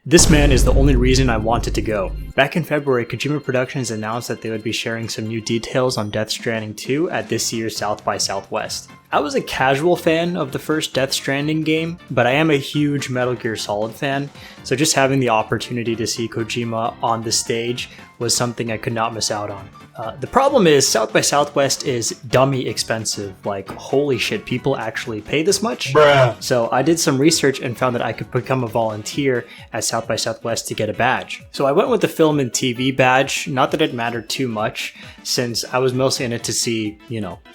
This man is the only reason I wanted to go. Back in February, Kojima Productions announced that they would be sharing some new details on Death Stranding 2 at this year's South by Southwest. I was a casual fan of the first Death Stranding game, but I am a huge Metal Gear Solid fan, so just having the opportunity to see Kojima on the stage was something I could not miss out on. The problem is South by Southwest is dummy expensive. Like, holy shit, people actually pay this much? Bruh. So I did some research and found that I could become a volunteer at South by Southwest to get a badge. So I went with the film and TV badge, not that it mattered too much, since I was mostly in it to see,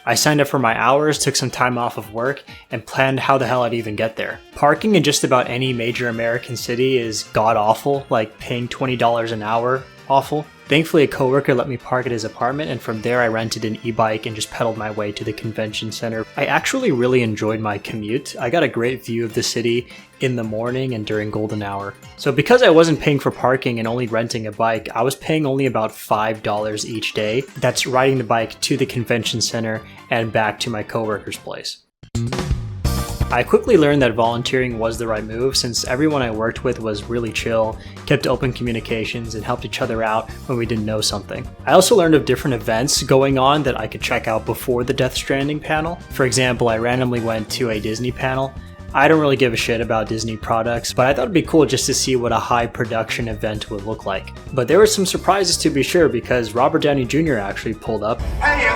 I signed up for my hours, took some time off of work, and planned how the hell I'd even get there. Parking in just about any major American city is god-awful, like paying $20 an hour, awful. Thankfully, a coworker let me park at his apartment, and from there I rented an e-bike and just pedaled my way to the convention center. I actually really enjoyed my commute. I got a great view of the city in the morning and during golden hour. So because I wasn't paying for parking and only renting a bike, I was paying only about $5 each day. That's riding the bike to the convention center and back to my coworker's place. I quickly learned that volunteering was the right move since everyone I worked with was really chill, kept open communications, and helped each other out when we didn't know something. I also learned of different events going on that I could check out before the Death Stranding panel. For example, I randomly went to a Disney panel. I don't really give a shit about Disney products, but I thought it'd be cool just to see what a high production event would look like. But there were some surprises to be sure because Robert Downey Jr. actually pulled up. Hey,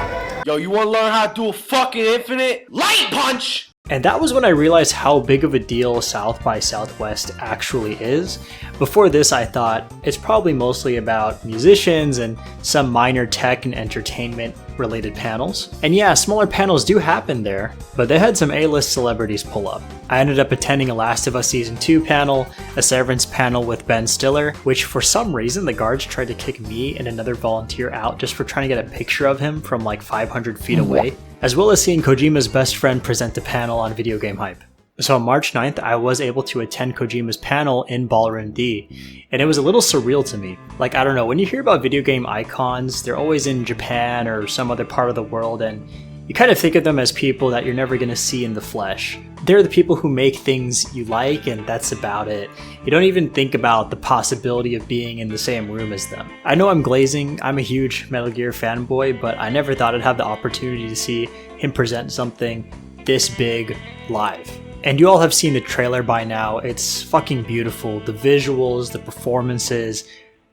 yo, you wanna learn how to do a fucking infinite light punch? And that was when I realized how big of a deal South by Southwest actually is. Before this, I thought it's probably mostly about musicians and some minor tech and entertainment related panels. And yeah, smaller panels do happen there, but they had some A-list celebrities pull up. I ended up attending a Last of Us Season 2 panel, a Severance panel with Ben Stiller, which for some reason the guards tried to kick me and another volunteer out just for trying to get a picture of him from like 500 feet away, as well as seeing Kojima's best friend present a panel on video game hype. So on March 9th, I was able to attend Kojima's panel in Ballroom D, and it was a little surreal to me. Like, I don't know, when you hear about video game icons, they're always in Japan or some other part of the world, and you kind of think of them as people that you're never going to see in the flesh. They're the people who make things you like, and that's about it. You don't even think about the possibility of being in the same room as them. I know I'm glazing, I'm a huge Metal Gear fanboy, but I never thought I'd have the opportunity to see him present something this big live. And you all have seen the trailer by now. It's fucking beautiful. The visuals, the performances,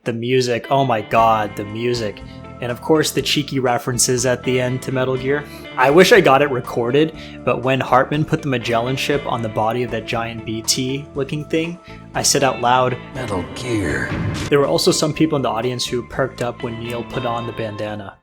the music. Oh my god, the music. And of course the cheeky references at the end to Metal Gear. I wish I got it recorded, but when Hartman put the Magellan ship on the body of that giant BT looking thing, I said out loud, "Metal Gear." There were also some people in the audience who perked up when Neil put on the bandana.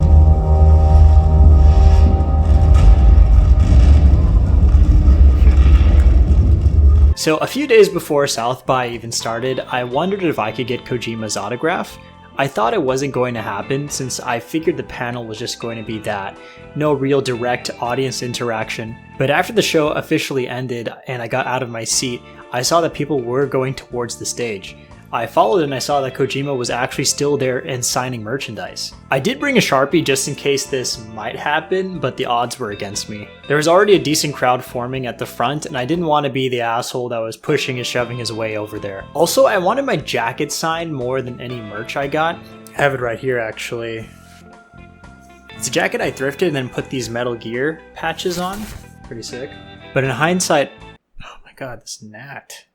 So a few days before South by even started, I wondered if I could get Kojima's autograph. I thought it wasn't going to happen since I figured the panel was just going to be that. No real direct audience interaction. But after the show officially ended and I got out of my seat, I saw that people were going towards the stage. I followed and I saw that Kojima was actually still there and signing merchandise. I did bring a Sharpie just in case this might happen, but the odds were against me. There was already a decent crowd forming at the front, and I didn't want to be the asshole that was pushing and shoving his way over there. Also, I wanted my jacket signed more than any merch I got. I have it right here actually. It's a jacket I thrifted and then put these Metal Gear patches on. Pretty sick. But in hindsight, oh my god, this gnat.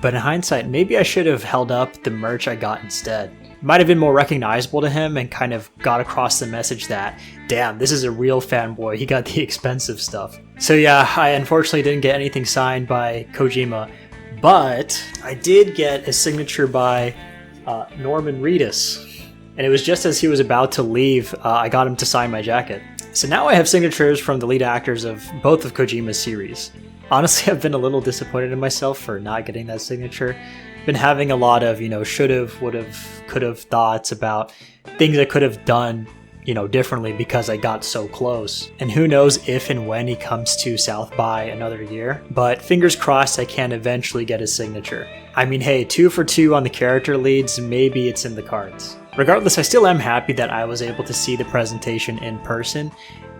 But in hindsight, maybe I should have held up the merch I got instead. It might have been more recognizable to him and kind of got across the message that, damn, this is a real fanboy, he got the expensive stuff. So yeah, I unfortunately didn't get anything signed by Kojima, but I did get a signature by Norman Reedus. And it was just as he was about to leave, I got him to sign my jacket. So now I have signatures from the lead actors of both of Kojima's series. Honestly, I've been a little disappointed in myself for not getting that signature. Been having a lot of, should've, would've, could've thoughts about things I could have done, differently because I got so close. And who knows if and when he comes to South by another year. But fingers crossed I can eventually get his signature. I mean, hey, 2 for 2 on the character leads, maybe it's in the cards. Regardless, I still am happy that I was able to see the presentation in person.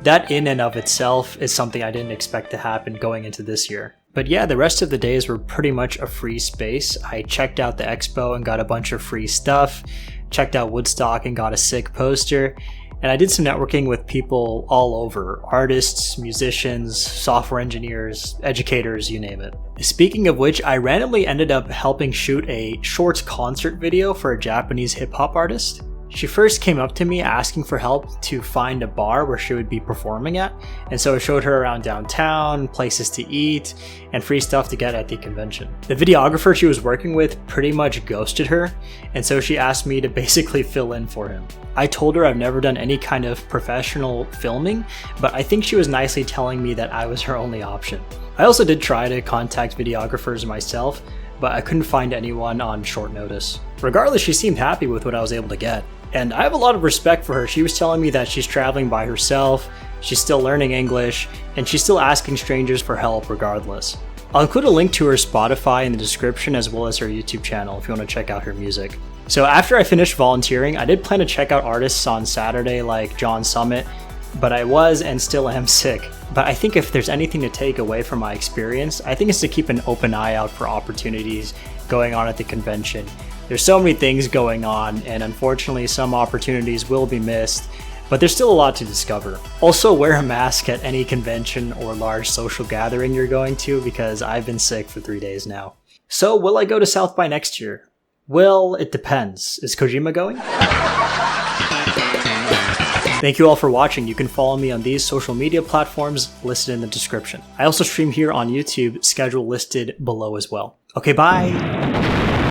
That in and of itself is something I didn't expect to happen going into this year. But yeah, the rest of the days were pretty much a free space. I checked out the expo and got a bunch of free stuff, checked out Woodstock and got a sick poster, and I did some networking with people all over, artists, musicians, software engineers, educators, you name it. Speaking of which, I randomly ended up helping shoot a short concert video for a Japanese hip-hop artist. She first came up to me asking for help to find a bar where she would be performing at, and so I showed her around downtown, places to eat, and free stuff to get at the convention. The videographer she was working with pretty much ghosted her, and so she asked me to basically fill in for him. I told her I've never done any kind of professional filming, but I think she was nicely telling me that I was her only option. I also did try to contact videographers myself, but I couldn't find anyone on short notice. Regardless, she seemed happy with what I was able to get. And I have a lot of respect for her. She was telling me that she's traveling by herself, she's still learning English, and she's still asking strangers for help regardless. I'll include a link to her Spotify in the description as well as her YouTube channel if you want to check out her music. So after I finished volunteering, I did plan to check out artists on Saturday like John Summit, but I was and still am sick. But I think if there's anything to take away from my experience, I think it's to keep an open eye out for opportunities going on at the convention. There's so many things going on, and unfortunately some opportunities will be missed, but there's still a lot to discover. Also, wear a mask at any convention or large social gathering you're going to, because I've been sick for 3 days now. So will I go to South by next year? Well, it depends. Is Kojima going? Thank you all for watching. You can follow me on these social media platforms listed in the description. I also stream here on YouTube, schedule listed below as well. Okay, bye!